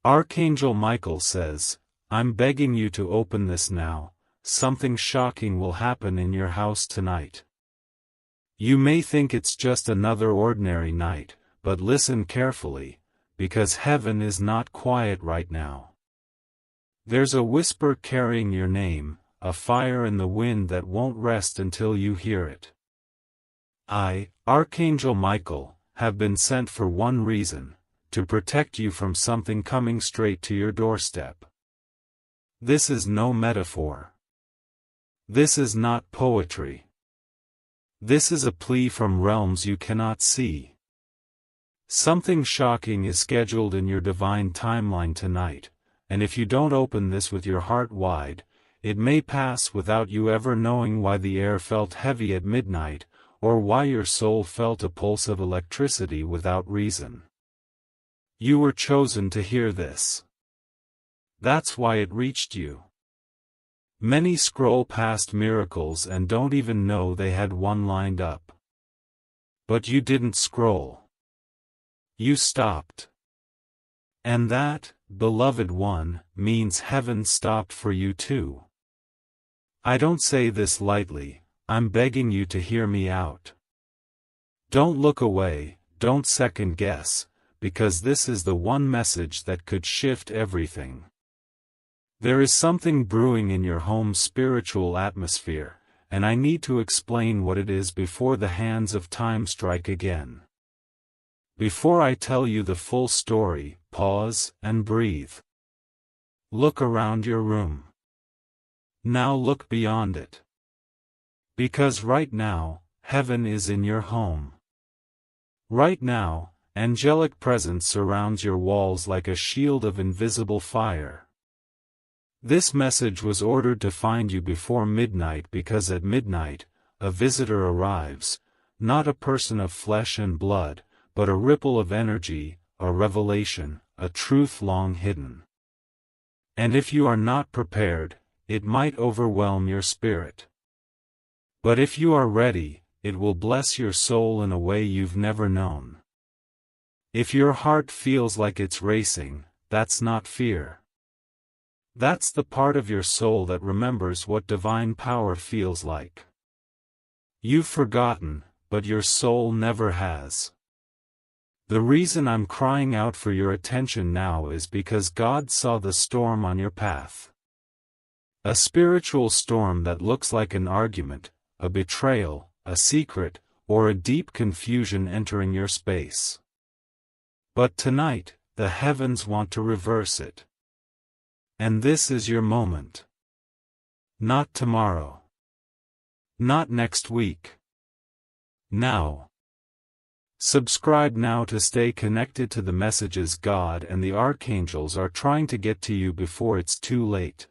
Archangel Michael says, I'm begging you to open this now. Something shocking will happen in your house tonight. You may think it's just another ordinary night, but listen carefully, because heaven is not quiet right now. There's a whisper carrying your name, a fire in the wind that won't rest until you hear it. I, Archangel Michael, have been sent for one reason, to protect you from something coming straight to your doorstep. This is no metaphor. This is not poetry. This is a plea from realms you cannot see. Something shocking is scheduled in your divine timeline tonight, and if you don't open this with your heart wide, it may pass without you ever knowing why the air felt heavy at midnight, or why your soul felt a pulse of electricity without reason. You were chosen to hear this. That's why it reached you. Many scroll past miracles and don't even know they had one lined up. But you didn't scroll. You stopped. And that, beloved one, means heaven stopped for you too. I don't say this lightly, I'm begging you to hear me out. Don't look away, don't second guess, because this is the one message that could shift everything. There is something brewing in your home's spiritual atmosphere, and I need to explain what it is before the hands of time strike again. Before I tell you the full story, pause and breathe. Look around your room. Now look beyond it. Because right now, heaven is in your home. Right now, angelic presence surrounds your walls like a shield of invisible fire. This message was ordered to find you before midnight because at midnight, a visitor arrives, not a person of flesh and blood, but a ripple of energy, a revelation, a truth long hidden. And if you are not prepared, it might overwhelm your spirit. But if you are ready, it will bless your soul in a way you've never known. If your heart feels like it's racing, that's not fear. That's the part of your soul that remembers what divine power feels like. You've forgotten, but your soul never has. The reason I'm crying out for your attention now is because God saw the storm on your path. A spiritual storm that looks like an argument, a betrayal, a secret, or a deep confusion entering your space. But tonight, the heavens want to reverse it. And this is your moment. Not tomorrow. Not next week. Now. Subscribe now to stay connected to the messages God and the archangels are trying to get to you before it's too late.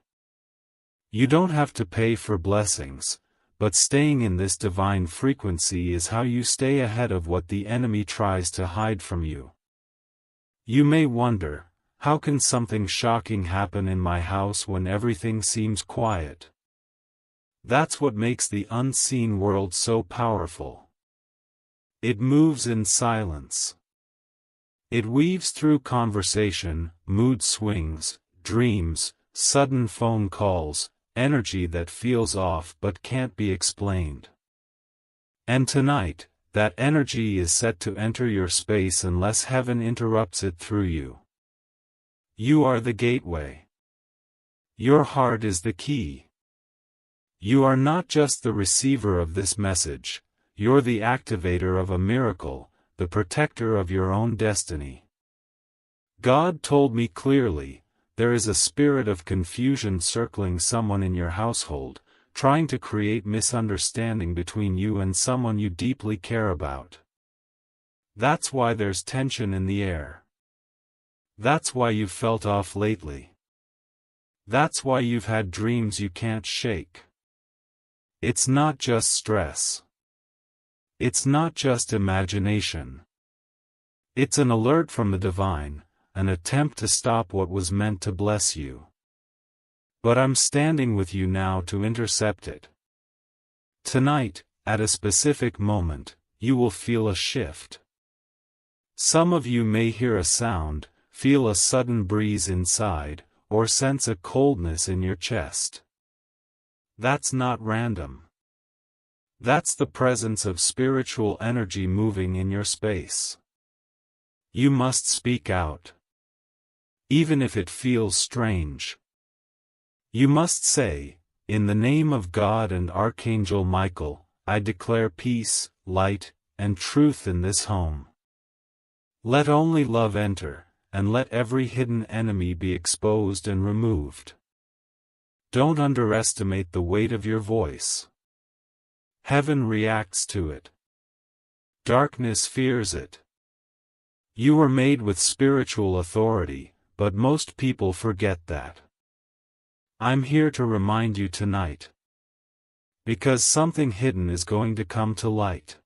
You don't have to pay for blessings, but staying in this divine frequency is how you stay ahead of what the enemy tries to hide from you. You may wonder, how can something shocking happen in my house when everything seems quiet? That's what makes the unseen world so powerful. It moves in silence. It weaves through conversation, mood swings, dreams, sudden phone calls, energy that feels off but can't be explained. And tonight, that energy is set to enter your space unless heaven interrupts it through you. You are the gateway. Your heart is the key. You are not just the receiver of this message, you're the activator of a miracle, the protector of your own destiny. God told me clearly, there is a spirit of confusion circling someone in your household, trying to create misunderstanding between you and someone you deeply care about. That's why there's tension in the air. That's why you've felt off lately. That's why you've had dreams you can't shake. It's not just stress. It's not just imagination. It's an alert from the divine, an attempt to stop what was meant to bless you. But I'm standing with you now to intercept it. Tonight, at a specific moment, you will feel a shift. Some of you may hear a sound, feel a sudden breeze inside, or sense a coldness in your chest. That's not random. That's the presence of spiritual energy moving in your space. You must speak out. Even if it feels strange. You must say, "In the name of God and Archangel Michael, I declare peace, light, and truth in this home. Let only love enter, and let every hidden enemy be exposed and removed." Don't underestimate the weight of your voice. Heaven reacts to it. Darkness fears it. You were made with spiritual authority, but most people forget that. I'm here to remind you tonight. Because something hidden is going to come to light.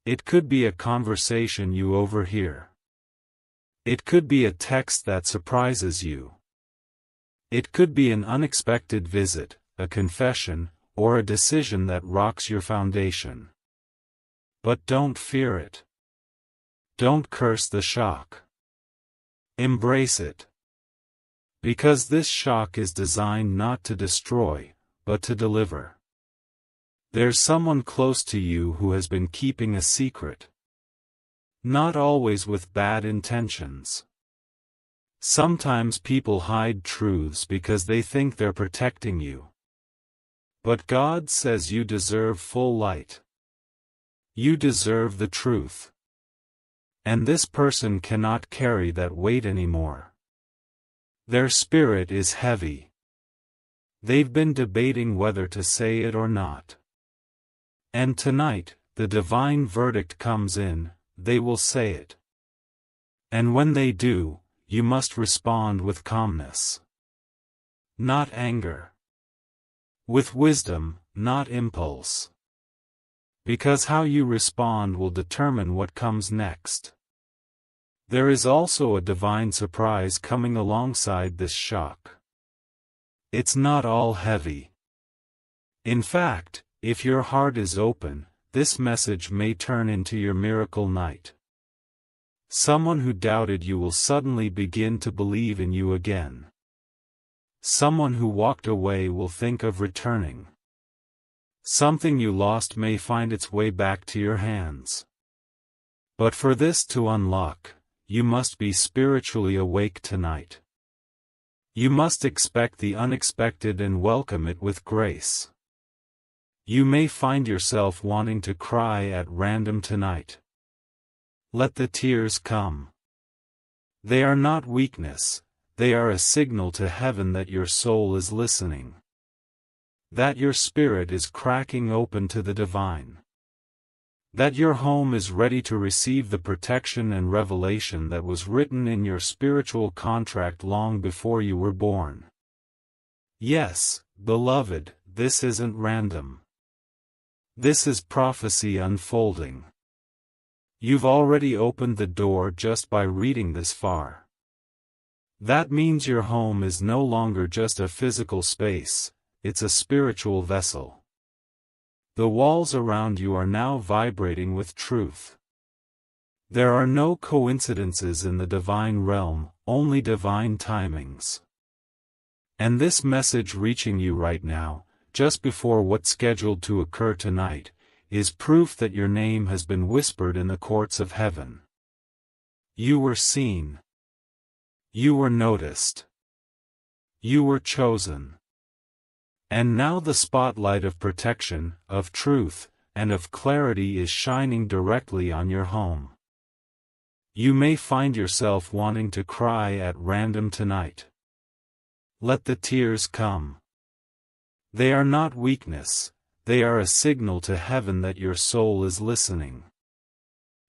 It could be a conversation you overhear. It could be a text that surprises you. It could be an unexpected visit, a confession, or a decision that rocks your foundation. But don't fear it. Don't curse the shock. Embrace it. Because this shock is designed not to destroy, but to deliver. There's someone close to you who has been keeping a secret. Not always with bad intentions. Sometimes people hide truths because they think they're protecting you. But God says you deserve full light. You deserve the truth. And this person cannot carry that weight anymore. Their spirit is heavy. They've been debating whether to say it or not. And tonight, the divine verdict comes in, they will say it. And when they do, you must respond with calmness. Not anger. With wisdom, not impulse. Because how you respond will determine what comes next. There is also a divine surprise coming alongside this shock. It's not all heavy. In fact, if your heart is open, this message may turn into your miracle night. Someone who doubted you will suddenly begin to believe in you again. Someone who walked away will think of returning. Something you lost may find its way back to your hands. But for this to unlock, you must be spiritually awake tonight. You must expect the unexpected and welcome it with grace. You may find yourself wanting to cry at random tonight. Let the tears come. They are not weakness, they are a signal to heaven that your soul is listening. That your spirit is cracking open to the divine. That your home is ready to receive the protection and revelation that was written in your spiritual contract long before you were born. Yes, beloved, this isn't random. This is prophecy unfolding. You've already opened the door just by reading this far. That means your home is no longer just a physical space, it's a spiritual vessel. The walls around you are now vibrating with truth. There are no coincidences in the divine realm, only divine timings. And this message reaching you right now, just before what's scheduled to occur tonight, is proof that your name has been whispered in the courts of heaven. You were seen. You were noticed. You were chosen. And now the spotlight of protection, of truth, and of clarity is shining directly on your home. You may find yourself wanting to cry at random tonight. Let the tears come. They are not weakness, they are a signal to heaven that your soul is listening.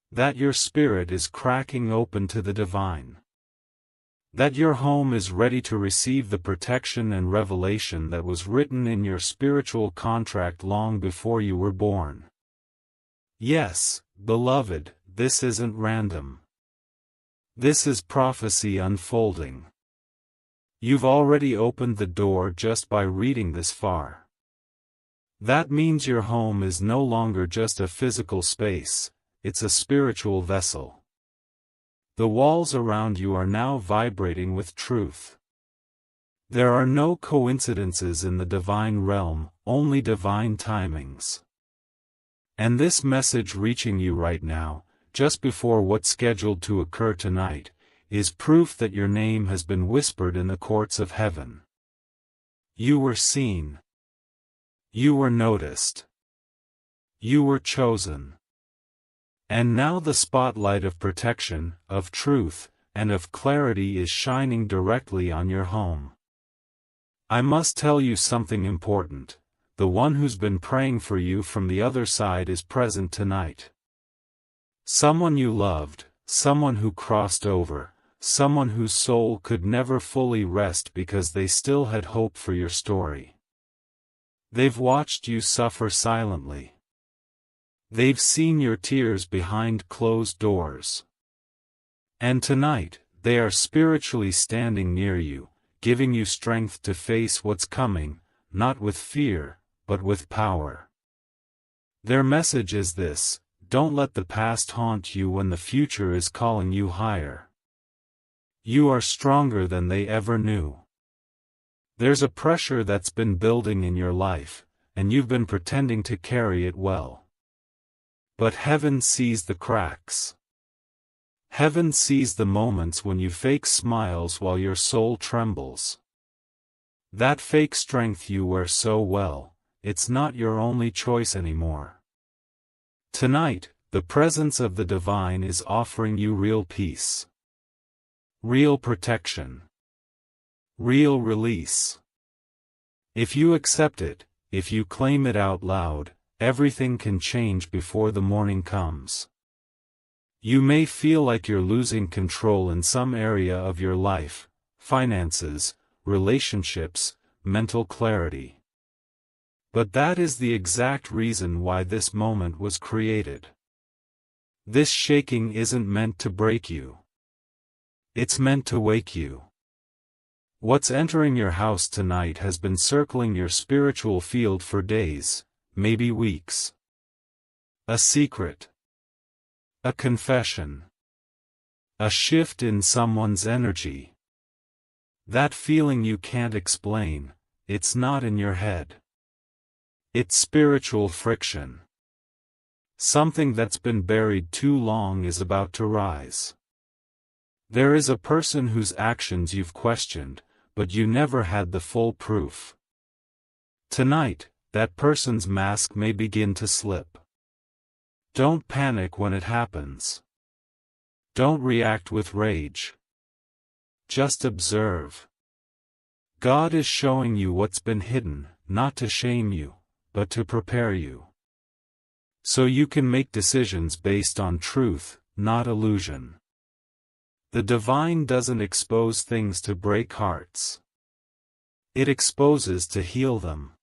That your spirit is cracking open to the divine. That your home is ready to receive the protection and revelation that was written in your spiritual contract long before you were born. Yes, beloved, this isn't random. This is prophecy unfolding. You've already opened the door just by reading this far. That means your home is no longer just a physical space, it's a spiritual vessel. The walls around you are now vibrating with truth. There are no coincidences in the divine realm, only divine timings. And this message reaching you right now, just before what's scheduled to occur tonight, is proof that your name has been whispered in the courts of heaven. You were seen. You were noticed. You were chosen. And now the spotlight of protection, of truth, and of clarity is shining directly on your home. I must tell you something important. The one who's been praying for you from the other side is present tonight. Someone you loved, someone who crossed over, someone whose soul could never fully rest because they still had hope for your story. They've watched you suffer silently. They've seen your tears behind closed doors. And tonight, they are spiritually standing near you, giving you strength to face what's coming, not with fear, but with power. Their message is this: don't let the past haunt you when the future is calling you higher. You are stronger than they ever knew. There's a pressure that's been building in your life, and you've been pretending to carry it well. But heaven sees the cracks. Heaven sees the moments when you fake smiles while your soul trembles. That fake strength you wear so well, it's not your only choice anymore. Tonight, the presence of the divine is offering you real peace. Real protection. Real release. If you accept it, if you claim it out loud, everything can change before the morning comes. You may feel like you're losing control in some area of your life: finances, relationships, mental clarity. But that is the exact reason why this moment was created. This shaking isn't meant to break you. It's meant to wake you. What's entering your house tonight has been circling your spiritual field for days, maybe weeks. A secret. A confession. A shift in someone's energy. That feeling you can't explain, it's not in your head. It's spiritual friction. Something that's been buried too long is about to rise. There is a person whose actions you've questioned, but you never had the full proof. Tonight, that person's mask may begin to slip. Don't panic when it happens. Don't react with rage. Just observe. God is showing you what's been hidden, not to shame you, but to prepare you. So you can make decisions based on truth, not illusion. The divine doesn't expose things to break hearts. It exposes to heal them.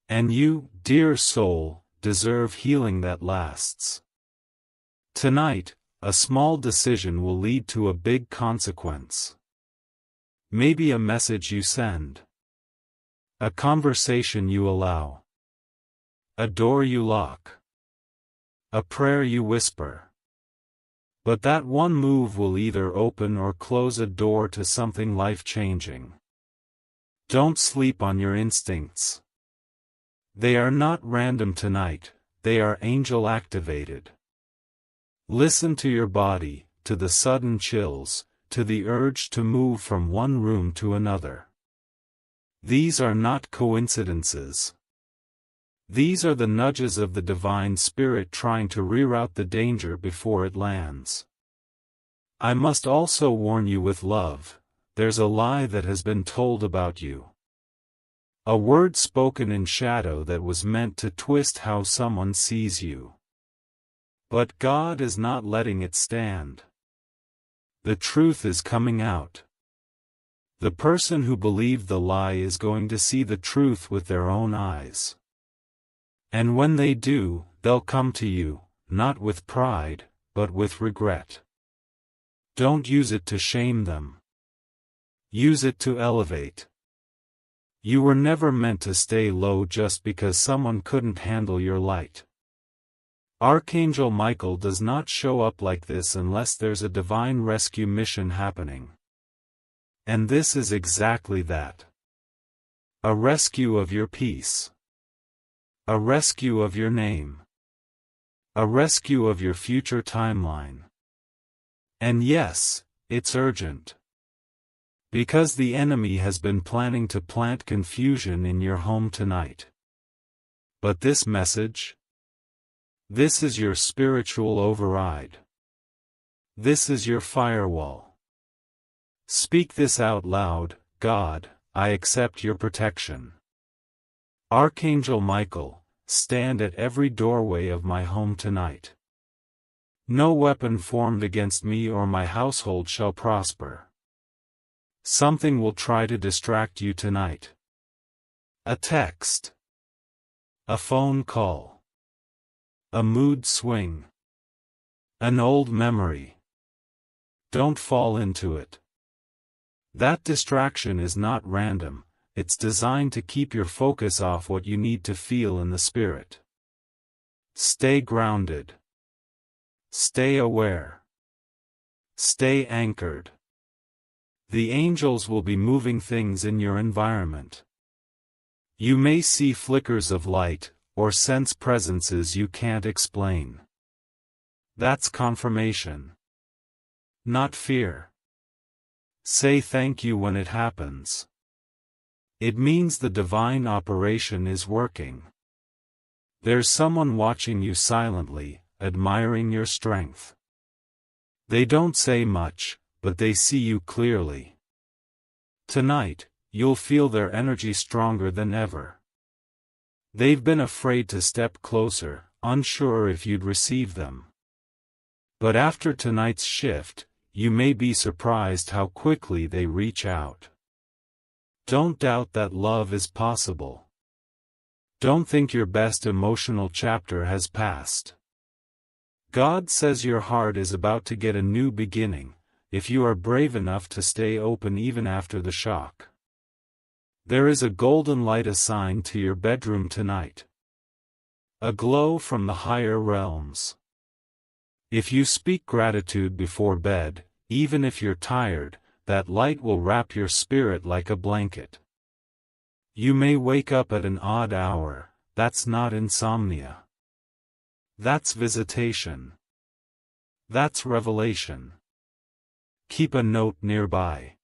And you, dear soul, deserve healing that lasts. Tonight, a small decision will lead to a big consequence. Maybe a message you send. A conversation you allow. A door you lock. A prayer you whisper. But that one move will either open or close a door to something life-changing. Don't sleep on your instincts. They are not random tonight, they are angel-activated. Listen to your body, to the sudden chills, to the urge to move from one room to another. These are not coincidences. These are the nudges of the divine spirit trying to reroute the danger before it lands. I must also warn you with love, there's a lie that has been told about you. A word spoken in shadow that was meant to twist how someone sees you. But God is not letting it stand. The truth is coming out. The person who believed the lie is going to see the truth with their own eyes. And when they do, they'll come to you, not with pride, but with regret. Don't use it to shame them. Use it to elevate. You were never meant to stay low just because someone couldn't handle your light. Archangel Michael does not show up like this unless there's a divine rescue mission happening. And this is exactly that. A rescue of your peace. A rescue of your name. A rescue of your future timeline. And yes, it's urgent. Because the enemy has been planning to plant confusion in your home tonight. But this message? This is your spiritual override. This is your firewall. Speak this out loud: God, I accept your protection. Archangel Michael, stand at every doorway of my home tonight. No weapon formed against me or my household shall prosper. Something will try to distract you tonight. A text. A phone call. A mood swing. An old memory. Don't fall into it. That distraction is not random, it's designed to keep your focus off what you need to feel in the spirit. Stay grounded. Stay aware. Stay anchored. The angels will be moving things in your environment. You may see flickers of light, or sense presences you can't explain. That's confirmation. Not fear. Say thank you when it happens. It means the divine operation is working. There's someone watching you silently, admiring your strength. They don't say much, but they see you clearly. Tonight, you'll feel their energy stronger than ever. They've been afraid to step closer, unsure if you'd receive them. But after tonight's shift, you may be surprised how quickly they reach out. Don't doubt that love is possible. Don't think your best emotional chapter has passed. God says your heart is about to get a new beginning, if you are brave enough to stay open even after the shock. There is a golden light assigned to your bedroom tonight. A glow from the higher realms. If you speak gratitude before bed, even if you're tired, that light will wrap your spirit like a blanket. You may wake up at an odd hour, that's not insomnia. That's visitation. That's revelation. Keep a note nearby.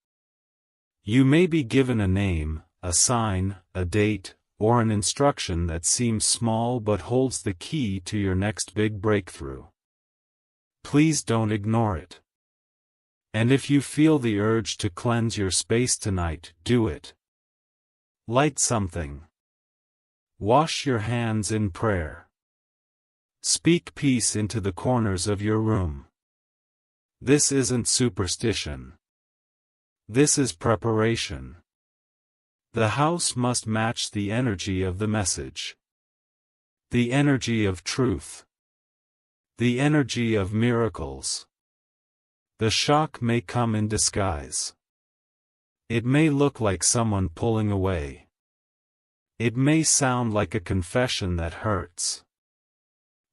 You may be given a name, a sign, a date, or an instruction that seems small but holds the key to your next big breakthrough. Please don't ignore it. And if you feel the urge to cleanse your space tonight, do it. Light something. Wash your hands in prayer. Speak peace into the corners of your room. This isn't superstition. This is preparation. The house must match the energy of the message. The energy of truth. The energy of miracles. The shock may come in disguise. It may look like someone pulling away. It may sound like a confession that hurts.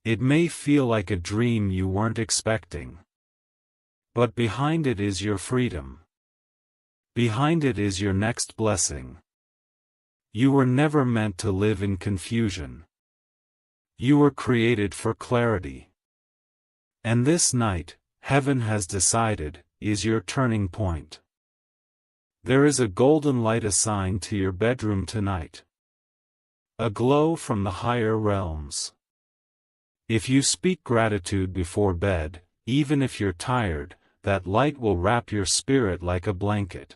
It may feel like a dream you weren't expecting. But behind it is your freedom. Behind it is your next blessing. You were never meant to live in confusion. You were created for clarity. And this night, heaven has decided, is your turning point. There is a golden light assigned to your bedroom tonight. A glow from the higher realms. If you speak gratitude before bed, even if you're tired, that light will wrap your spirit like a blanket.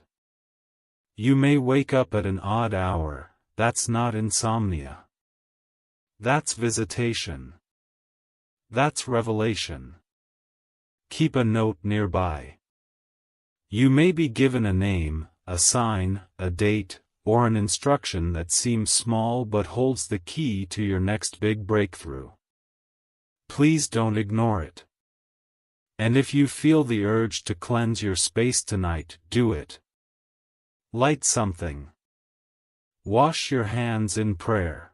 You may wake up at an odd hour, that's not insomnia. That's visitation. That's revelation. Keep a note nearby. You may be given a name, a sign, a date, or an instruction that seems small but holds the key to your next big breakthrough. Please don't ignore it. And if you feel the urge to cleanse your space tonight, do it. Light something. Wash your hands in prayer.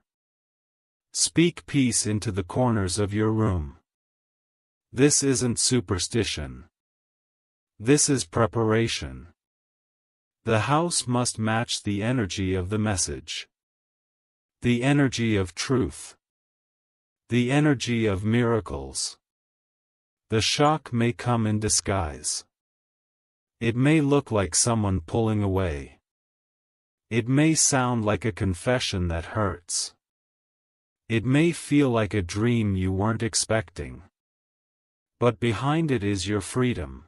Speak peace into the corners of your room. This isn't superstition. This is preparation. The house must match the energy of the message. The energy of truth. The energy of miracles. The shock may come in disguise. It may look like someone pulling away. It may sound like a confession that hurts. It may feel like a dream you weren't expecting. But behind it is your freedom.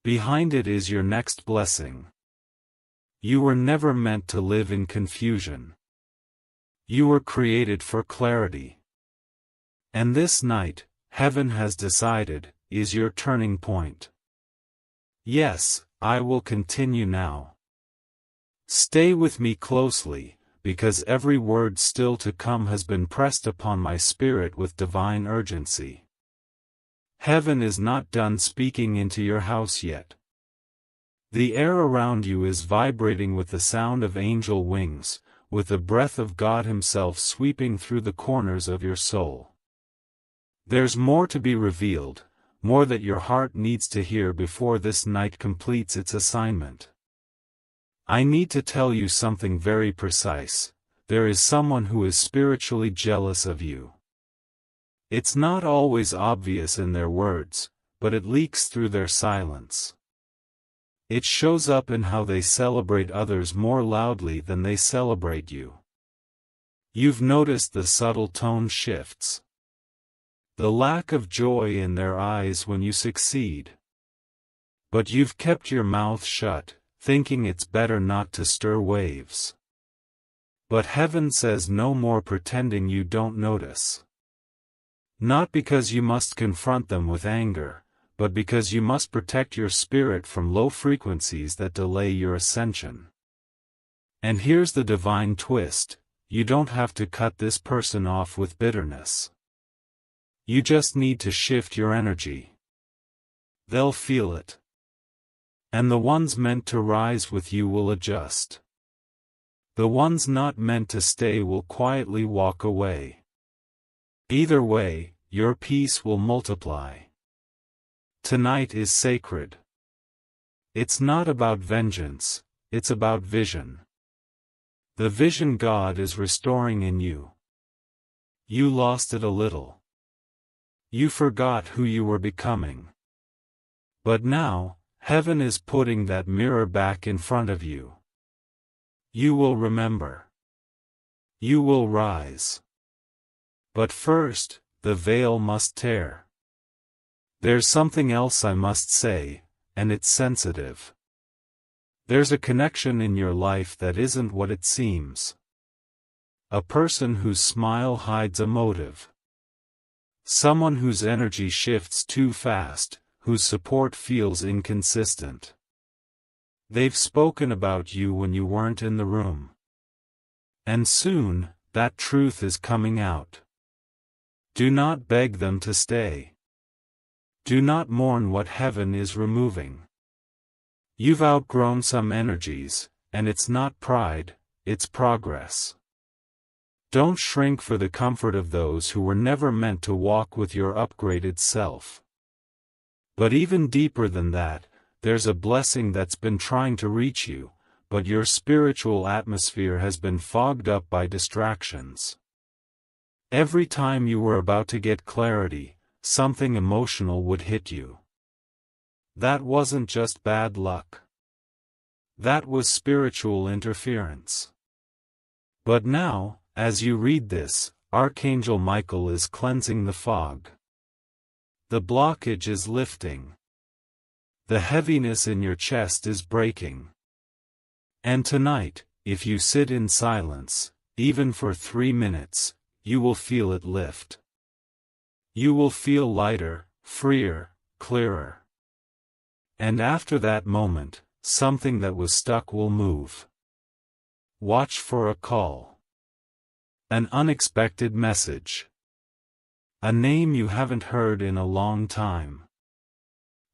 Behind it is your next blessing. You were never meant to live in confusion. You were created for clarity. And this night, heaven has decided, is your turning point. Yes, I will continue now. Stay with me closely, because every word still to come has been pressed upon my spirit with divine urgency. Heaven is not done speaking into your house yet. The air around you is vibrating with the sound of angel wings, with the breath of God Himself sweeping through the corners of your soul. There's more to be revealed, more that your heart needs to hear before this night completes its assignment. I need to tell you something very precise. There is someone who is spiritually jealous of you. It's not always obvious in their words, but it leaks through their silence. It shows up in how they celebrate others more loudly than they celebrate you. You've noticed the subtle tone shifts. The lack of joy in their eyes when you succeed. But you've kept your mouth shut, thinking it's better not to stir waves. But heaven says no more pretending you don't notice. Not because you must confront them with anger, but because you must protect your spirit from low frequencies that delay your ascension. And here's the divine twist: you don't have to cut this person off with bitterness. You just need to shift your energy. They'll feel it. And the ones meant to rise with you will adjust. The ones not meant to stay will quietly walk away. Either way, your peace will multiply. Tonight is sacred. It's not about vengeance, it's about vision. The vision God is restoring in you. You lost it a little. You forgot who you were becoming. But now, heaven is putting that mirror back in front of you. You will remember. You will rise. But first, the veil must tear. There's something else I must say, and it's sensitive. There's a connection in your life that isn't what it seems. A person whose smile hides a motive. Someone whose energy shifts too fast, whose support feels inconsistent. They've spoken about you when you weren't in the room. And soon, that truth is coming out. Do not beg them to stay. Do not mourn what heaven is removing. You've outgrown some energies, and it's not pride, it's progress. Don't shrink for the comfort of those who were never meant to walk with your upgraded self. But even deeper than that, there's a blessing that's been trying to reach you, but your spiritual atmosphere has been fogged up by distractions. Every time you were about to get clarity, something emotional would hit you. That wasn't just bad luck. That was spiritual interference. But now, as you read this, Archangel Michael is cleansing the fog. The blockage is lifting. The heaviness in your chest is breaking. And tonight, if you sit in silence, even for 3 minutes, you will feel it lift. You will feel lighter, freer, clearer. And after that moment, something that was stuck will move. Watch for a call. An unexpected message. A name you haven't heard in a long time.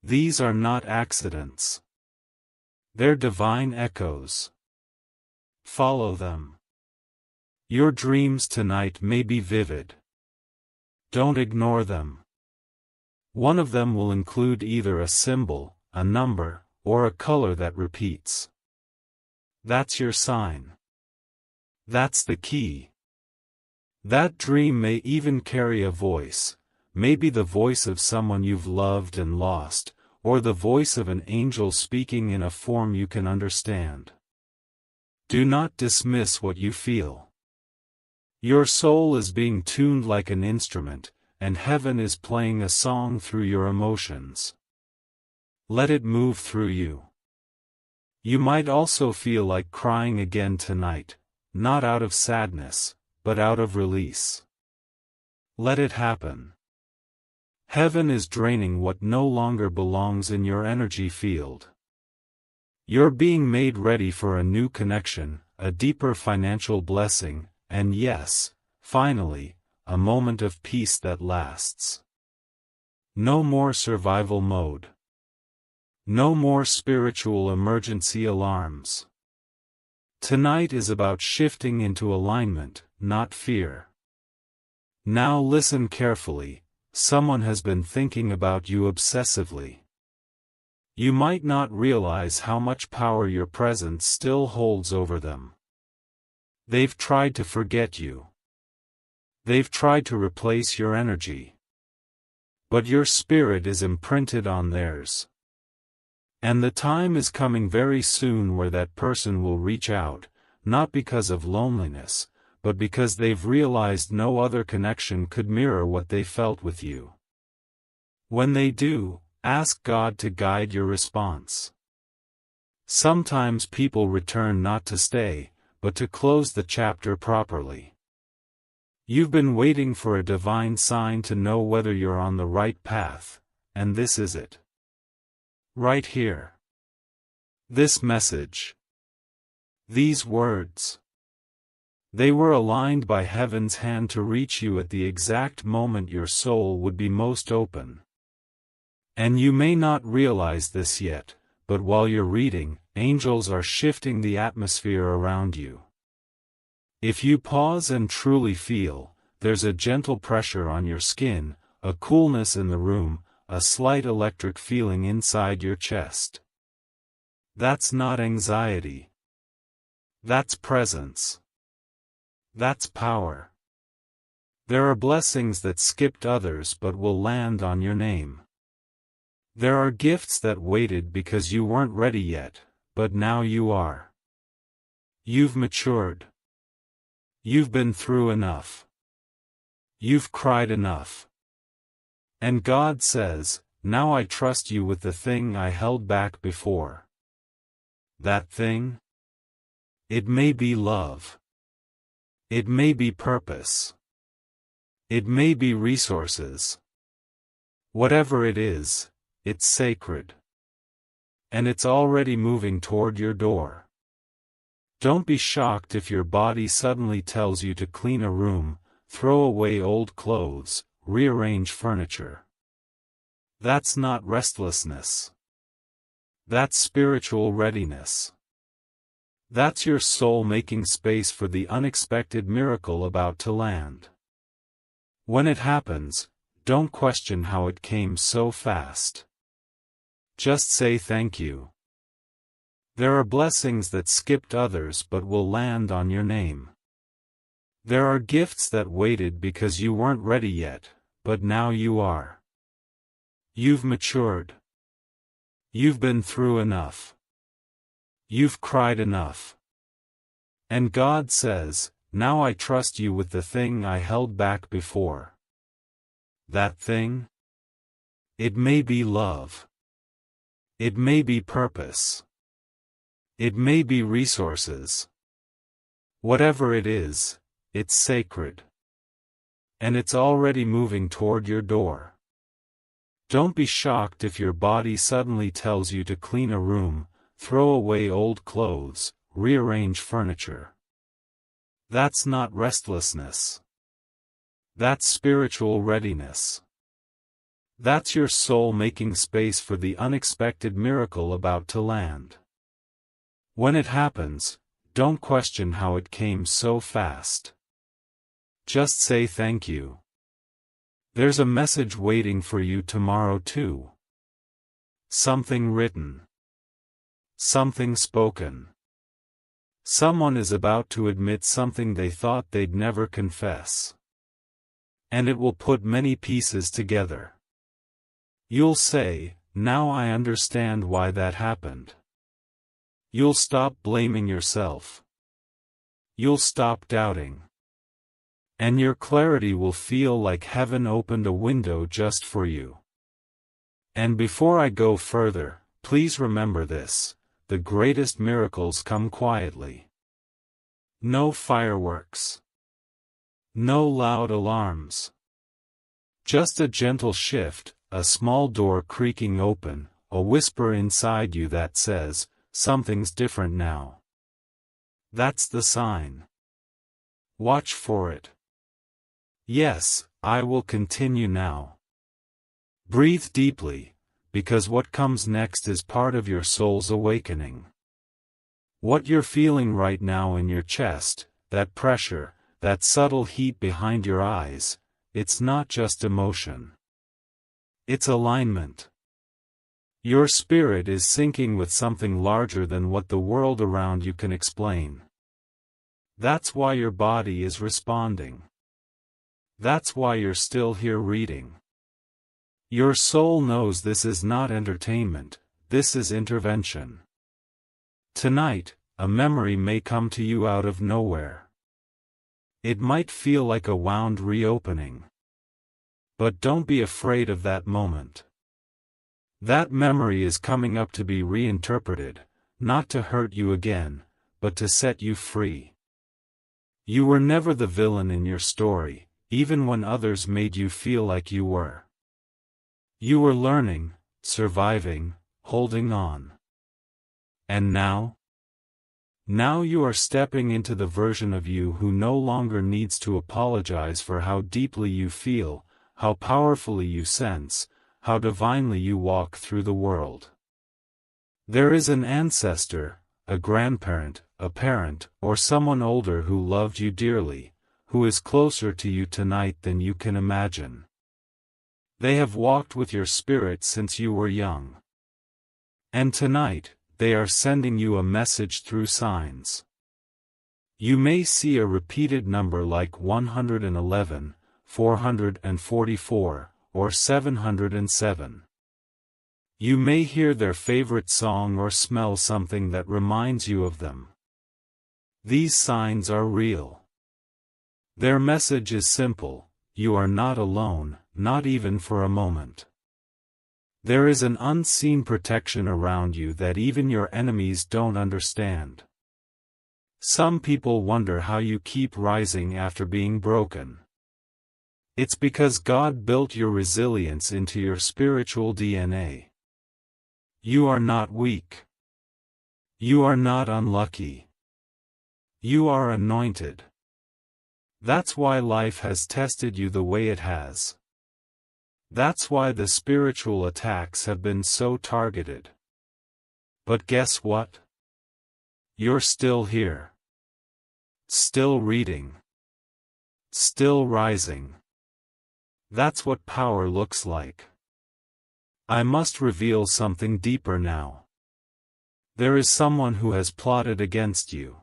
These are not accidents. They're divine echoes. Follow them. Your dreams tonight may be vivid. Don't ignore them. One of them will include either a symbol, a number, or a color that repeats. That's your sign. That's the key. That dream may even carry a voice, maybe the voice of someone you've loved and lost, or the voice of an angel speaking in a form you can understand. Do not dismiss what you feel. Your soul is being tuned like an instrument, and heaven is playing a song through your emotions. Let it move through you. You might also feel like crying again tonight, not out of sadness, but out of release. Let it happen. Heaven is draining what no longer belongs in your energy field. You're being made ready for a new connection, a deeper financial blessing, and yes, finally, a moment of peace that lasts. No more survival mode. No more spiritual emergency alarms. Tonight is about shifting into alignment, not fear. Now listen carefully. Someone has been thinking about you obsessively. You might not realize how much power your presence still holds over them. They've tried to forget you. They've tried to replace your energy. But your spirit is imprinted on theirs. And the time is coming very soon where that person will reach out, not because of loneliness, but because they've realized no other connection could mirror what they felt with you. When they do, ask God to guide your response. Sometimes people return not to stay, but to close the chapter properly. You've been waiting for a divine sign to know whether you're on the right path, and this is it. Right here. This message. These words. They were aligned by heaven's hand to reach you at the exact moment your soul would be most open. And you may not realize this yet, but while you're reading, angels are shifting the atmosphere around you. If you pause and truly feel, there's a gentle pressure on your skin, a coolness in the room, a slight electric feeling inside your chest. That's not anxiety. That's presence. That's power. There are blessings that skipped others but will land on your name. There are gifts that waited because you weren't ready yet, but now you are. You've matured. You've been through enough. You've cried enough. And God says, now I trust you with the thing I held back before. That thing? It may be love. It may be purpose. It may be resources. Whatever it is, it's sacred. And it's already moving toward your door. Don't be shocked if your body suddenly tells you to clean a room, throw away old clothes, rearrange furniture. That's not restlessness. That's spiritual readiness. That's your soul making space for the unexpected miracle about to land. When it happens, don't question how it came so fast. Just say thank you. There are blessings that skipped others but will land on your name. There are gifts that waited because you weren't ready yet, but now you are. You've matured. You've been through enough. You've cried enough. And God says, now I trust you with the thing I held back before. That thing? It may be love. It may be purpose. It may be resources. Whatever it is, it's sacred. And it's already moving toward your door. Don't be shocked if your body suddenly tells you to clean a room, throw away old clothes, rearrange furniture. That's not restlessness. That's spiritual readiness. That's your soul making space for the unexpected miracle about to land. When it happens, don't question how it came so fast. Just say thank you. There's a message waiting for you tomorrow too. Something written. Something spoken. Someone is about to admit something they thought they'd never confess. And it will put many pieces together. You'll say, now I understand why that happened. You'll stop blaming yourself. You'll stop doubting. And your clarity will feel like heaven opened a window just for you. And before I go further, please remember this: the greatest miracles come quietly. No fireworks. No loud alarms. Just a gentle shift, a small door creaking open, a whisper inside you that says, something's different now. That's the sign. Watch for it. Yes, I will continue now. Breathe deeply, because what comes next is part of your soul's awakening. What you're feeling right now in your chest, that pressure, that subtle heat behind your eyes, it's not just emotion. It's alignment. Your spirit is syncing with something larger than what the world around you can explain. That's why your body is responding. That's why you're still here reading. Your soul knows this is not entertainment, this is intervention. Tonight, a memory may come to you out of nowhere. It might feel like a wound reopening. But don't be afraid of that moment. That memory is coming up to be reinterpreted, not to hurt you again, but to set you free. You were never the villain in your story, even when others made you feel like you were. You were learning, surviving, holding on. And now? Now you are stepping into the version of you who no longer needs to apologize for how deeply you feel, how powerfully you sense, how divinely you walk through the world. There is an ancestor, a grandparent, a parent, or someone older who loved you dearly, who is closer to you tonight than you can imagine. They have walked with your spirit since you were young. And tonight, they are sending you a message through signs. You may see a repeated number like 111, 444, or 707. You may hear their favorite song or smell something that reminds you of them. These signs are real. Their message is simple: you are not alone, not even for a moment. There is an unseen protection around you that even your enemies don't understand. Some people wonder how you keep rising after being broken. It's because God built your resilience into your spiritual DNA. You are not weak. You are not unlucky. You are anointed. That's why life has tested you the way it has. That's why the spiritual attacks have been so targeted. But guess what? You're still here. Still reading. Still rising. That's what power looks like. I must reveal something deeper now. There is someone who has plotted against you.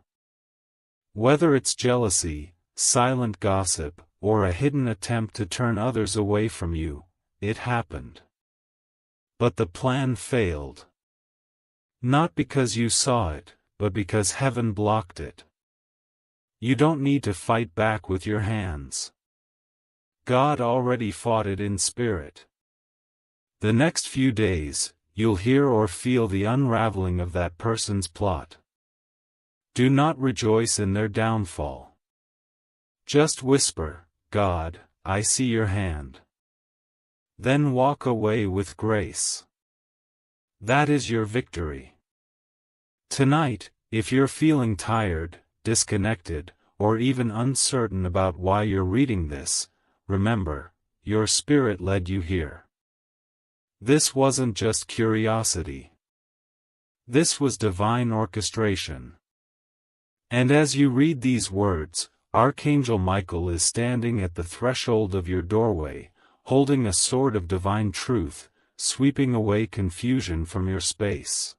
Whether it's jealousy, silent gossip, or a hidden attempt to turn others away from you, it happened. But the plan failed. Not because you saw it, but because heaven blocked it. You don't need to fight back with your hands. God already fought it in spirit. The next few days, you'll hear or feel the unraveling of that person's plot. Do not rejoice in their downfall. Just whisper, God, I see your hand. Then walk away with grace. That is your victory. Tonight, if you're feeling tired, disconnected, or even uncertain about why you're reading this, remember, your spirit led you here. This wasn't just curiosity. This was divine orchestration. And as you read these words, Archangel Michael is standing at the threshold of your doorway, holding a sword of divine truth, sweeping away confusion from your space.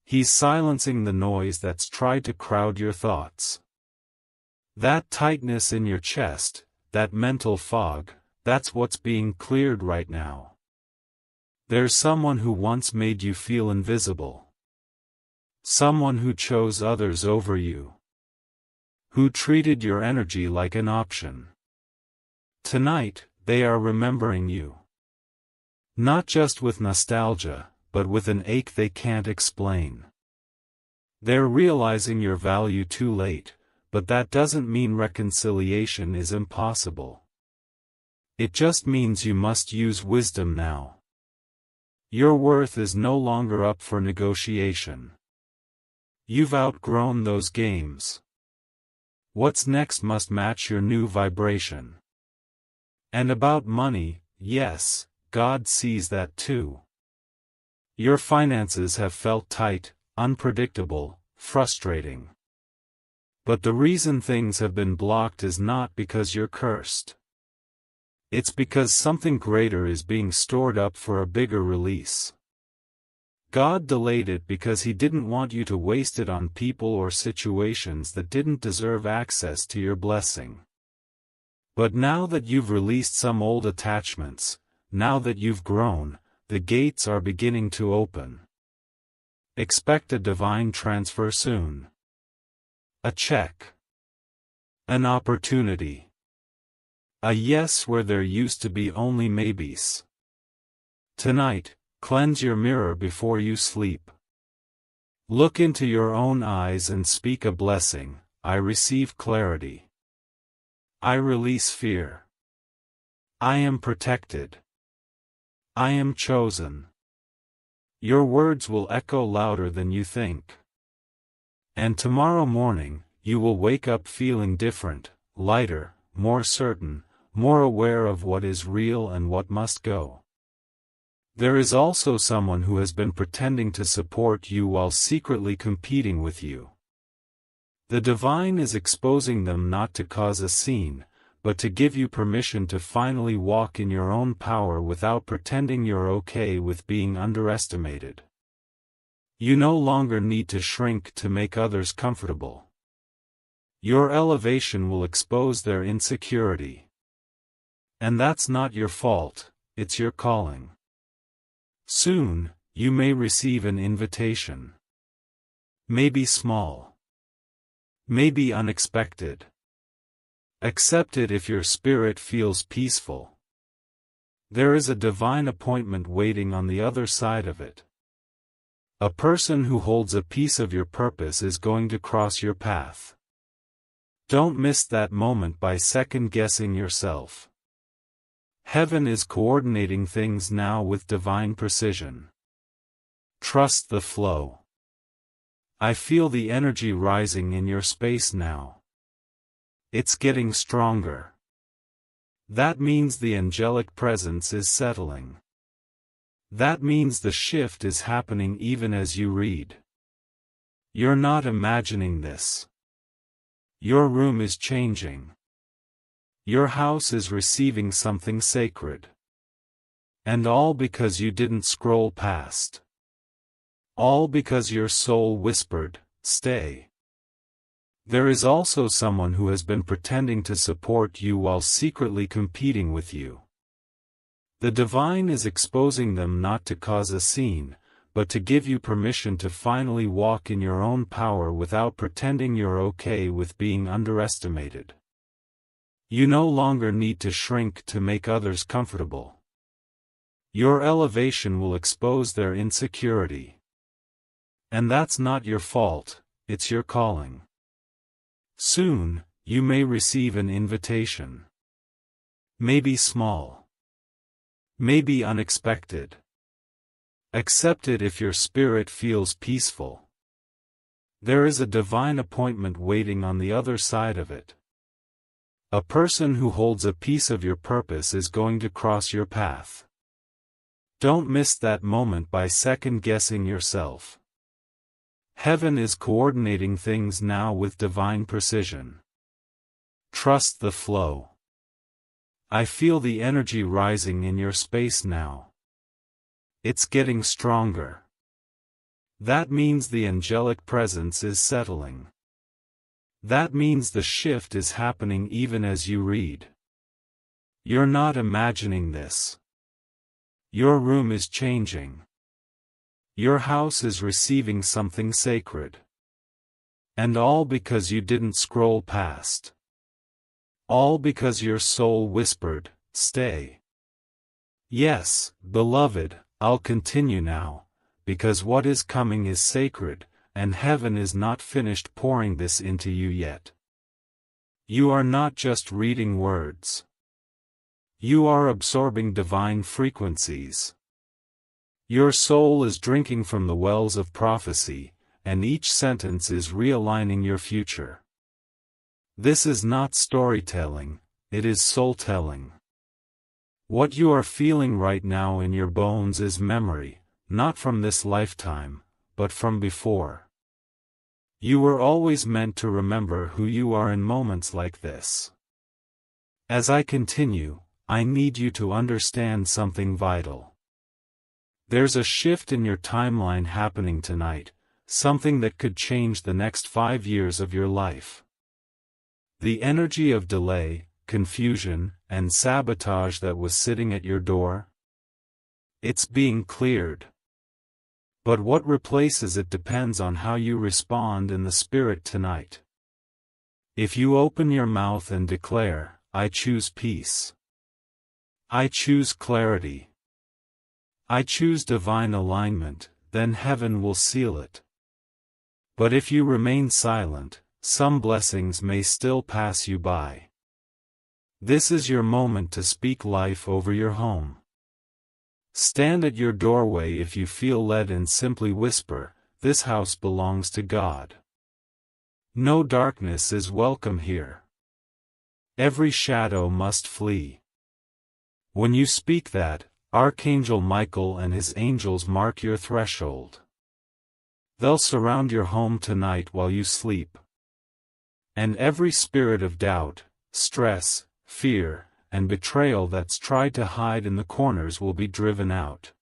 He's silencing the noise that's tried to crowd your thoughts. That tightness in your chest, that mental fog, that's what's being cleared right now. There's someone who once made you feel invisible. Someone who chose others over you. Who treated your energy like an option. Tonight, they are remembering you. Not just with nostalgia, but with an ache they can't explain. They're realizing your value too late, but that doesn't mean reconciliation is impossible. It just means you must use wisdom now. Your worth is no longer up for negotiation. You've outgrown those games. What's next must match your new vibration. And about money, yes, God sees that too. Your finances have felt tight, unpredictable, frustrating. But the reason things have been blocked is not because you're cursed. It's because something greater is being stored up for a bigger release. God delayed it because He didn't want you to waste it on people or situations that didn't deserve access to your blessing. But now that you've released some old attachments, now that you've grown, the gates are beginning to open. Expect a divine transfer soon. A check. An opportunity. A yes where there used to be only maybes. Tonight, cleanse your mirror before you sleep. Look into your own eyes and speak a blessing. I receive clarity. I release fear. I am protected. I am chosen. Your words will echo louder than you think. And tomorrow morning, you will wake up feeling different, lighter, more certain, more aware of what is real and what must go. There is also someone who has been pretending to support you while secretly competing with you. The divine is exposing them not to cause a scene, but to give you permission to finally walk in your own power without pretending you're okay with being underestimated. You no longer need to shrink to make others comfortable. Your elevation will expose their insecurity. And that's not your fault, it's your calling. Soon, you may receive an invitation. Maybe small. Maybe unexpected. Accept it if your spirit feels peaceful. There is a divine appointment waiting on the other side of it. A person who holds a piece of your purpose is going to cross your path. Don't miss that moment by second-guessing yourself. Heaven is coordinating things now with divine precision. Trust the flow. I feel the energy rising in your space now. It's getting stronger. That means the angelic presence is settling. That means the shift is happening even as you read. You're not imagining this. Your room is changing. Your house is receiving something sacred. And all because you didn't scroll past. All because your soul whispered, "Stay." There is also someone who has been pretending to support you while secretly competing with you. The divine is exposing them not to cause a scene, but to give you permission to finally walk in your own power without pretending you're okay with being underestimated. You no longer need to shrink to make others comfortable. Your elevation will expose their insecurity. And that's not your fault, it's your calling. Soon, you may receive an invitation. Maybe small. Maybe unexpected. Accept it if your spirit feels peaceful. There is a divine appointment waiting on the other side of it. A person who holds a piece of your purpose is going to cross your path. Don't miss that moment by second-guessing yourself. Heaven is coordinating things now with divine precision. Trust the flow. I feel the energy rising in your space now. It's getting stronger. That means the angelic presence is settling. That means the shift is happening even as you read. You're not imagining this. Your room is changing. Your house is receiving something sacred. And all because you didn't scroll past. All because your soul whispered, "Stay." Yes, beloved, I'll continue now, because what is coming is sacred, and heaven is not finished pouring this into you yet. You are not just reading words. You are absorbing divine frequencies. Your soul is drinking from the wells of prophecy, and each sentence is realigning your future. This is not storytelling, it is soul-telling. What you are feeling right now in your bones is memory, not from this lifetime, but from before. You were always meant to remember who you are in moments like this. As I continue, I need you to understand something vital. There's a shift in your timeline happening tonight, something that could change the next 5 years of your life. The energy of delay, confusion, and sabotage that was sitting at your door? It's being cleared. But what replaces it depends on how you respond in the spirit tonight. If you open your mouth and declare, "I choose peace. I choose clarity. I choose divine alignment," then heaven will seal it. But if you remain silent, some blessings may still pass you by. This is your moment to speak life over your home. Stand at your doorway if you feel led and simply whisper, "This house belongs to God." No darkness is welcome here. Every shadow must flee. When you speak that, Archangel Michael and his angels mark your threshold. They'll surround your home tonight while you sleep. And every spirit of doubt, stress, fear, and betrayal that's tried to hide in the corners will be driven out.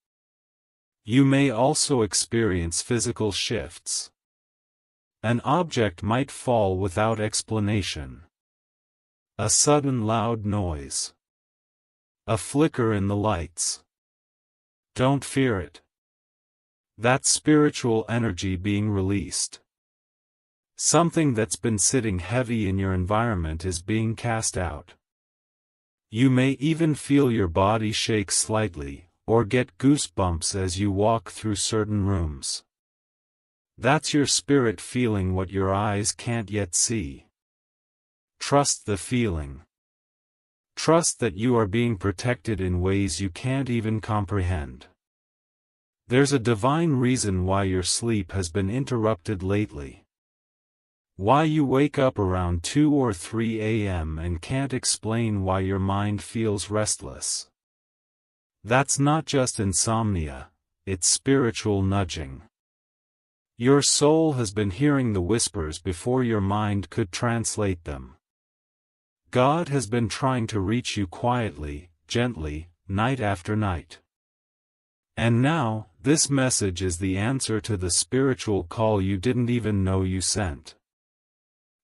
You may also experience physical shifts. An object might fall without explanation. A sudden loud noise. A flicker in the lights. Don't fear it. That's spiritual energy being released. Something that's been sitting heavy in your environment is being cast out. You may even feel your body shake slightly, or get goosebumps as you walk through certain rooms. That's your spirit feeling what your eyes can't yet see. Trust the feeling. Trust that you are being protected in ways you can't even comprehend. There's a divine reason why your sleep has been interrupted lately. Why you wake up around 2 or 3 a.m. and can't explain why your mind feels restless. That's not just insomnia, it's spiritual nudging. Your soul has been hearing the whispers before your mind could translate them. God has been trying to reach you quietly, gently, night after night. And now, this message is the answer to the spiritual call you didn't even know you sent.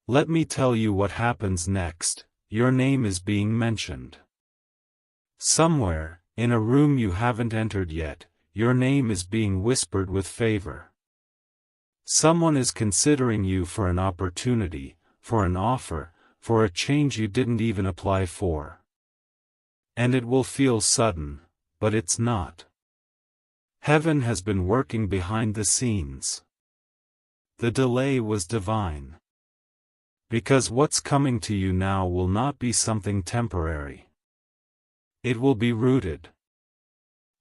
Let me tell you what happens next. Your name is being mentioned. Somewhere, in a room you haven't entered yet, your name is being whispered with favor. Someone is considering you for an opportunity, for an offer, for a change you didn't even apply for. And it will feel sudden, but it's not. Heaven has been working behind the scenes. The delay was divine. Because what's coming to you now will not be something temporary. It will be rooted,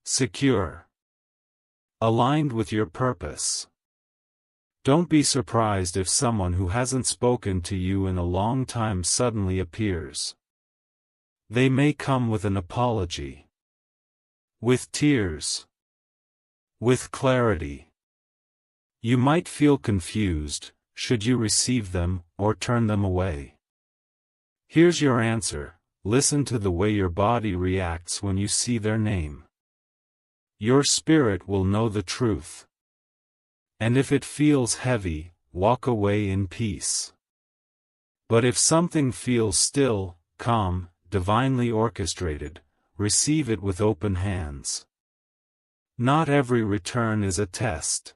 secure, aligned with your purpose. Don't be surprised if someone who hasn't spoken to you in a long time suddenly appears. They may come with an apology, with tears, with clarity. You might feel confused. Should you receive them, or turn them away? Here's your answer. Listen to the way your body reacts when you see their name. Your spirit will know the truth. And if it feels heavy, walk away in peace. But if something feels still, calm, divinely orchestrated, receive it with open hands. Not every return is a test.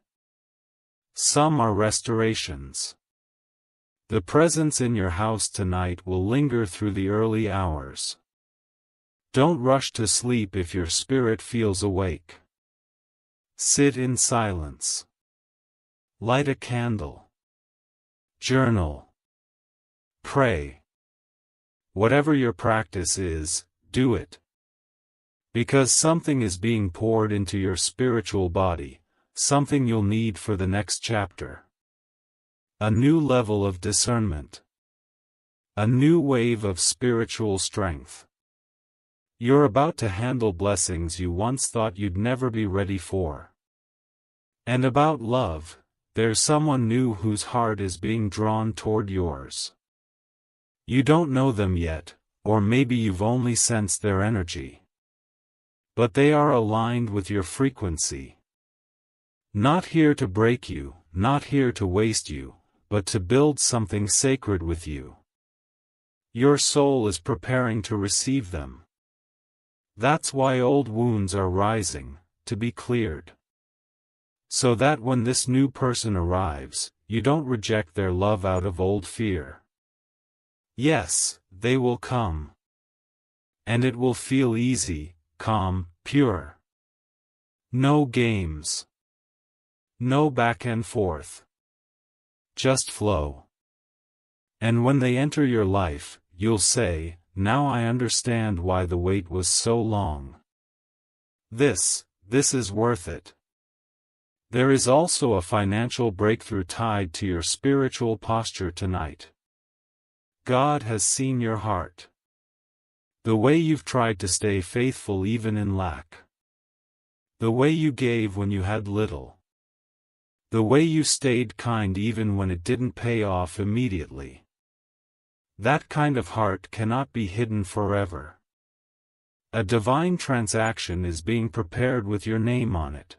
Some are restorations. The presence in your house tonight will linger through the early hours. Don't rush to sleep if your spirit feels awake. Sit in silence. Light a candle. Journal. Pray. Whatever your practice is, do it. Because something is being poured into your spiritual body, something you'll need for the next chapter. A new level of discernment. A new wave of spiritual strength. You're about to handle blessings you once thought you'd never be ready for. And about love, there's someone new whose heart is being drawn toward yours. You don't know them yet, or maybe you've only sensed their energy. But they are aligned with your frequency. Not here to break you, not here to waste you, but to build something sacred with you. Your soul is preparing to receive them. That's why old wounds are rising, to be cleared. So that when this new person arrives, you don't reject their love out of old fear. Yes, they will come. And it will feel easy, calm, pure. No games. No back and forth. Just flow. And when they enter your life, you'll say, "Now I understand why the wait was so long. This is worth it." There is also a financial breakthrough tied to your spiritual posture tonight. God has seen your heart. The way you've tried to stay faithful even in lack. The way you gave when you had little. The way you stayed kind even when it didn't pay off immediately. That kind of heart cannot be hidden forever. A divine transaction is being prepared with your name on it.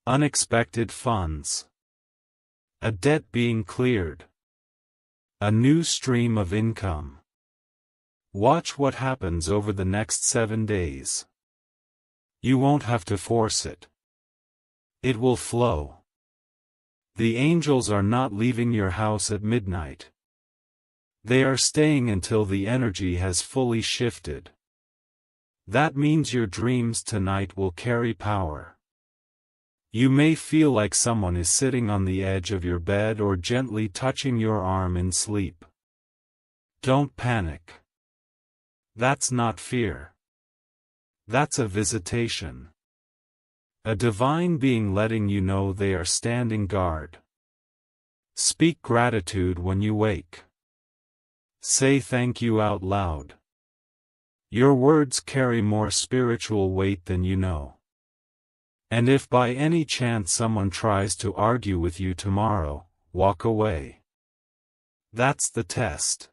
Unexpected funds. A debt being cleared. A new stream of income. Watch what happens over the next 7 days. You won't have to force it. It will flow. The angels are not leaving your house at midnight. They are staying until the energy has fully shifted. That means your dreams tonight will carry power. You may feel like someone is sitting on the edge of your bed or gently touching your arm in sleep. Don't panic. That's not fear. That's a visitation. A divine being letting you know they are standing guard. Speak gratitude when you wake. Say thank you out loud. Your words carry more spiritual weight than you know. And if by any chance someone tries to argue with you tomorrow, walk away. That's the test.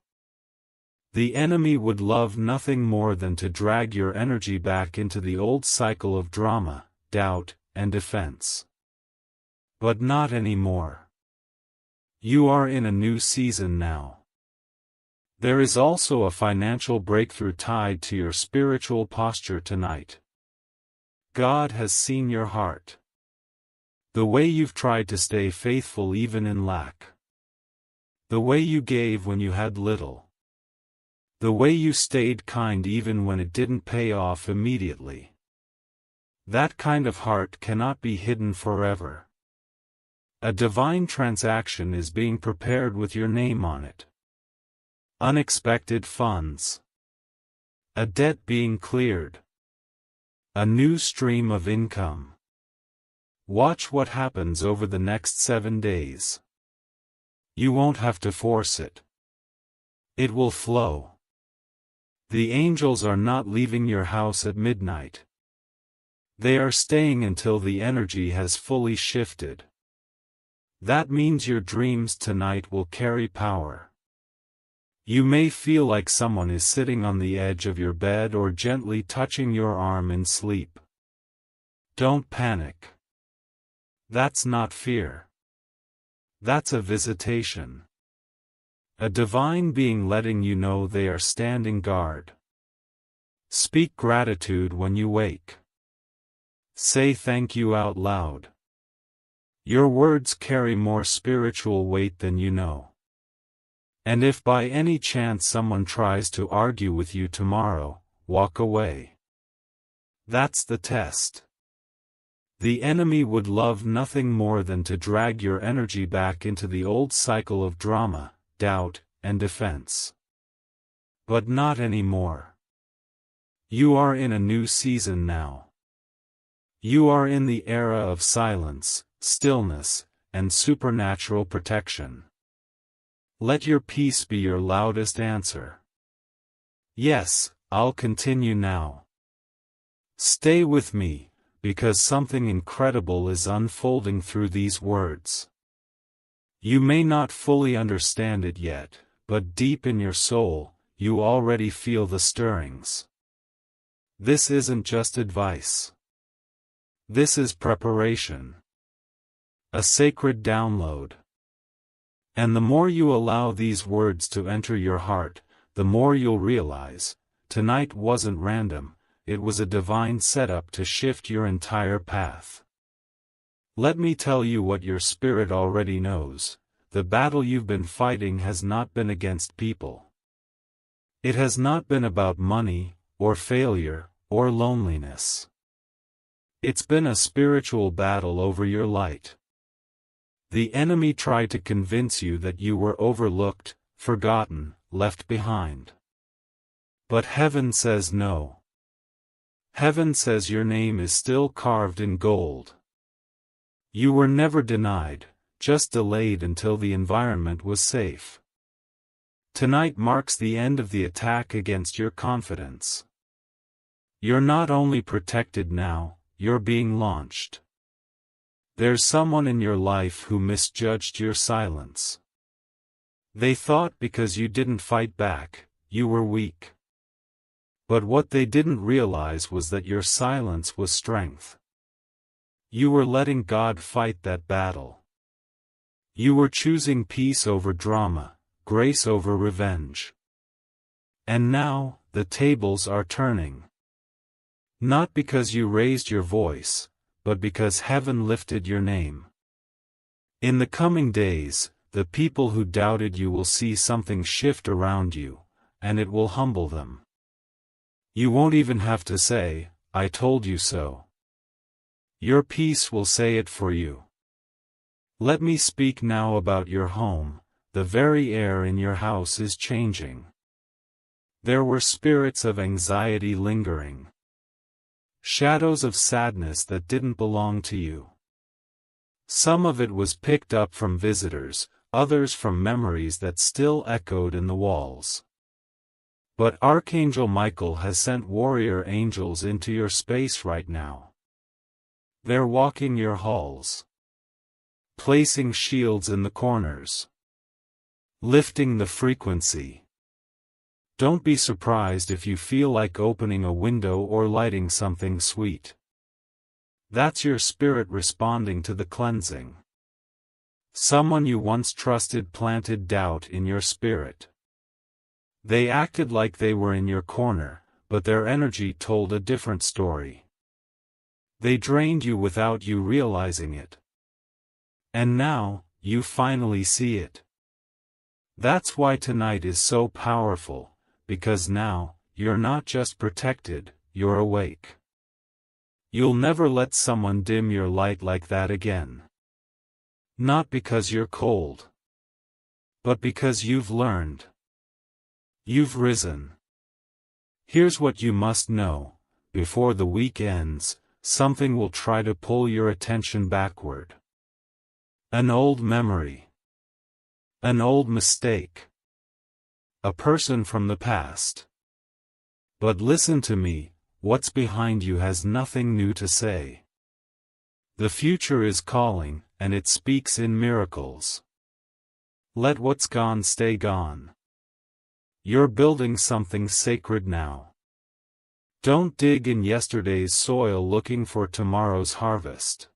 The enemy would love nothing more than to drag your energy back into the old cycle of drama, doubt, and defense. But not anymore. You are in a new season now. There is also a financial breakthrough tied to your spiritual posture tonight. God has seen your heart. The way you've tried to stay faithful even in lack. The way you gave when you had little. The way you stayed kind even when it didn't pay off immediately. That kind of heart cannot be hidden forever. A divine transaction is being prepared with your name on it. Unexpected funds. A debt being cleared. A new stream of income. Watch what happens over the next 7 days. You won't have to force it. It will flow. The angels are not leaving your house at midnight. They are staying until the energy has fully shifted. That means your dreams tonight will carry power. You may feel like someone is sitting on the edge of your bed or gently touching your arm in sleep. Don't panic. That's not fear. That's a visitation. A divine being letting you know they are standing guard. Speak gratitude when you wake. Say thank you out loud. Your words carry more spiritual weight than you know. And if by any chance someone tries to argue with you tomorrow, walk away. That's the test. The enemy would love nothing more than to drag your energy back into the old cycle of drama, doubt, and defense. But not anymore. You are in a new season now. You are in the era of silence, stillness, and supernatural protection. Let your peace be your loudest answer. Yes, I'll continue now. Stay with me, because something incredible is unfolding through these words. You may not fully understand it yet, but deep in your soul, you already feel the stirrings. This isn't just advice. This is preparation. A sacred download. And the more you allow these words to enter your heart, the more you'll realize, tonight wasn't random, it was a divine setup to shift your entire path. Let me tell you what your spirit already knows. The battle you've been fighting has not been against people. It has not been about money, or failure, or loneliness. It's been a spiritual battle over your light. The enemy tried to convince you that you were overlooked, forgotten, left behind. But heaven says no. Heaven says your name is still carved in gold. You were never denied, just delayed until the environment was safe. Tonight marks the end of the attack against your confidence. You're not only protected now, you're being launched. There's someone in your life who misjudged your silence. They thought because you didn't fight back, you were weak. But what they didn't realize was that your silence was strength. You were letting God fight that battle. You were choosing peace over drama, grace over revenge. And now, the tables are turning. Not because you raised your voice, but because heaven lifted your name. In the coming days, the people who doubted you will see something shift around you, and it will humble them. You won't even have to say, "I told you so." Your peace will say it for you. Let me speak now about your home. The very air in your house is changing. There were spirits of anxiety lingering. Shadows of sadness that didn't belong to you. Some of it was picked up from visitors, others from memories that still echoed in the walls. But Archangel Michael has sent warrior angels into your space right now. They're walking your halls. Placing shields in the corners. Lifting the frequency. Don't be surprised if you feel like opening a window or lighting something sweet. That's your spirit responding to the cleansing. Someone you once trusted planted doubt in your spirit. They acted like they were in your corner, but their energy told a different story. They drained you without you realizing it. And now, you finally see it. That's why tonight is so powerful. Because now, you're not just protected, you're awake. You'll never let someone dim your light like that again. Not because you're cold. But because you've learned. You've risen. Here's what you must know. Before the week ends, something will try to pull your attention backward. An old memory. An old mistake. A person from the past. But listen to me, what's behind you has nothing new to say. The future is calling, and it speaks in miracles. Let what's gone stay gone. You're building something sacred now. Don't dig in yesterday's soil looking for tomorrow's harvest.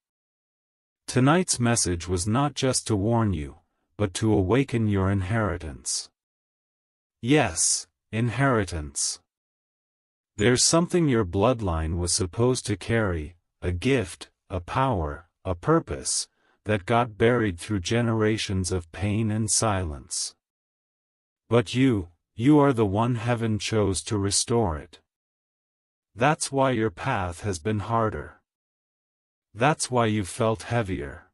Tonight's message was not just to warn you, but to awaken your inheritance. Yes, inheritance. There's something your bloodline was supposed to carry, a gift, a power, a purpose, that got buried through generations of pain and silence. But you are the one heaven chose to restore it. That's why your path has been harder. That's why you felt heavier.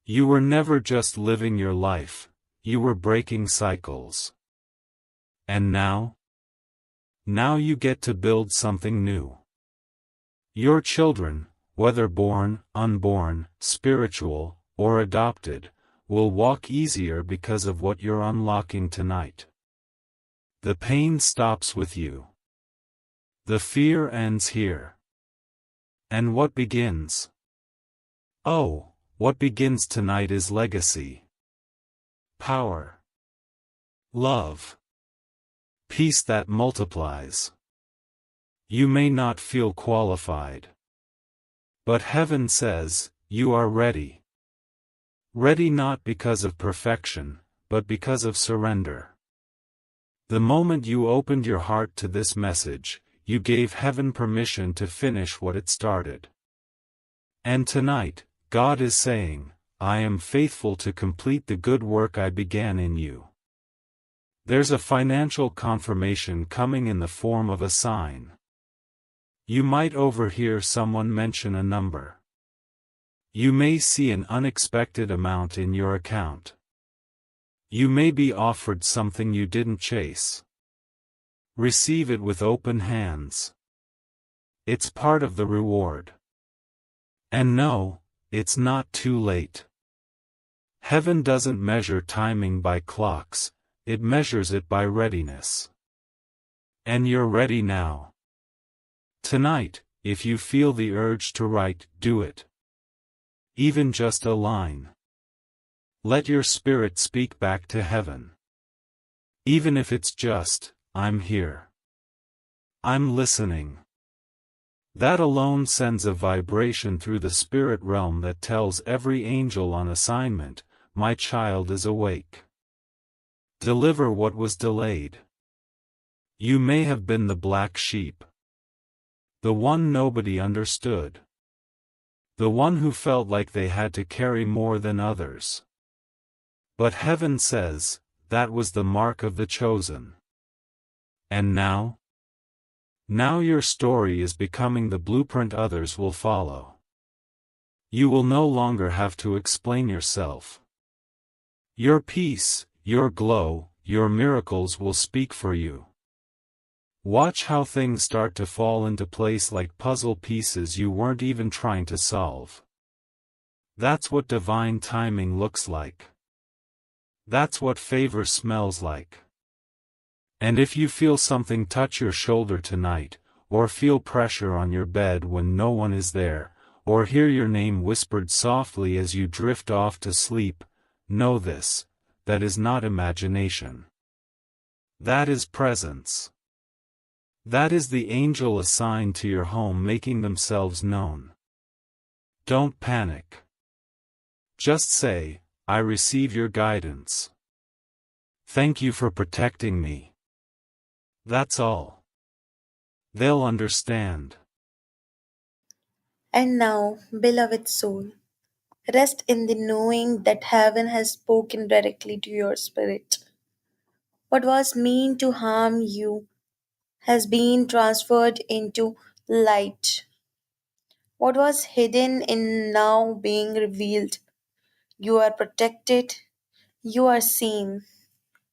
You were never just living your life, you were breaking cycles. And now? Now you get to build something new. Your children, whether born, unborn, spiritual, or adopted, will walk easier because of what you're unlocking tonight. The pain stops with you. The fear ends here. And what begins? Oh, what begins tonight is legacy. Power. Love. Peace that multiplies. You may not feel qualified. But heaven says, you are ready. Ready not because of perfection, but because of surrender. The moment you opened your heart to this message, you gave heaven permission to finish what it started. And tonight, God is saying, I am faithful to complete the good work I began in you. There's a financial confirmation coming in the form of a sign. You might overhear someone mention a number. You may see an unexpected amount in your account. You may be offered something you didn't chase. Receive it with open hands. It's part of the reward. And no, it's not too late. Heaven doesn't measure timing by clocks, it measures it by readiness. And you're ready now. Tonight, if you feel the urge to write, do it. Even just a line. Let your spirit speak back to heaven. Even if it's just, I'm here. I'm listening. That alone sends a vibration through the spirit realm that tells every angel on assignment, my child is awake. Deliver what was delayed. You may have been the black sheep. The one nobody understood. The one who felt like they had to carry more than others. But heaven says, that was the mark of the chosen. And now? Now your story is becoming the blueprint others will follow. You will no longer have to explain yourself. Your peace, your glow, your miracles will speak for you. Watch how things start to fall into place like puzzle pieces you weren't even trying to solve. That's what divine timing looks like. That's what favor smells like. And if you feel something touch your shoulder tonight, or feel pressure on your bed when no one is there, or hear your name whispered softly as you drift off to sleep, know this, that is not imagination. That is presence. That is the angel assigned to your home making themselves known. Don't panic. Just say, I receive your guidance. Thank you for protecting me. That's all. They'll understand. And now, beloved soul, rest in the knowing that heaven has spoken directly to your spirit. What was meant to harm you has been transferred into light. What was hidden is now being revealed. You are protected. You are seen.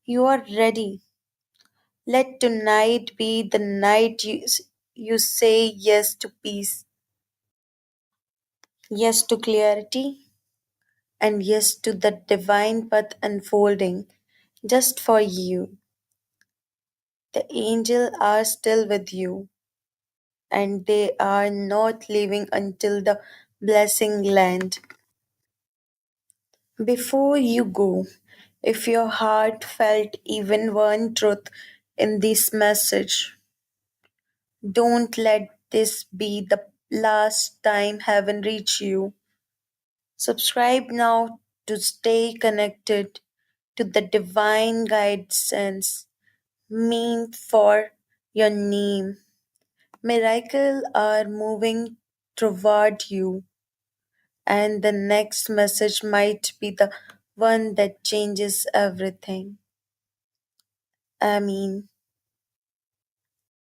You are ready. Let tonight be the night you say yes to peace, yes to clarity, and yes to the divine path unfolding just for you. The angels are still with you, and they are not leaving until the blessing land. Before you go, If your heart felt even one truth in this message, don't let this be the last time heaven reach you. Subscribe now to stay connected to the divine guidance meant for your name. Miracles are moving toward you, and the next message might be the one that changes everything. Amen.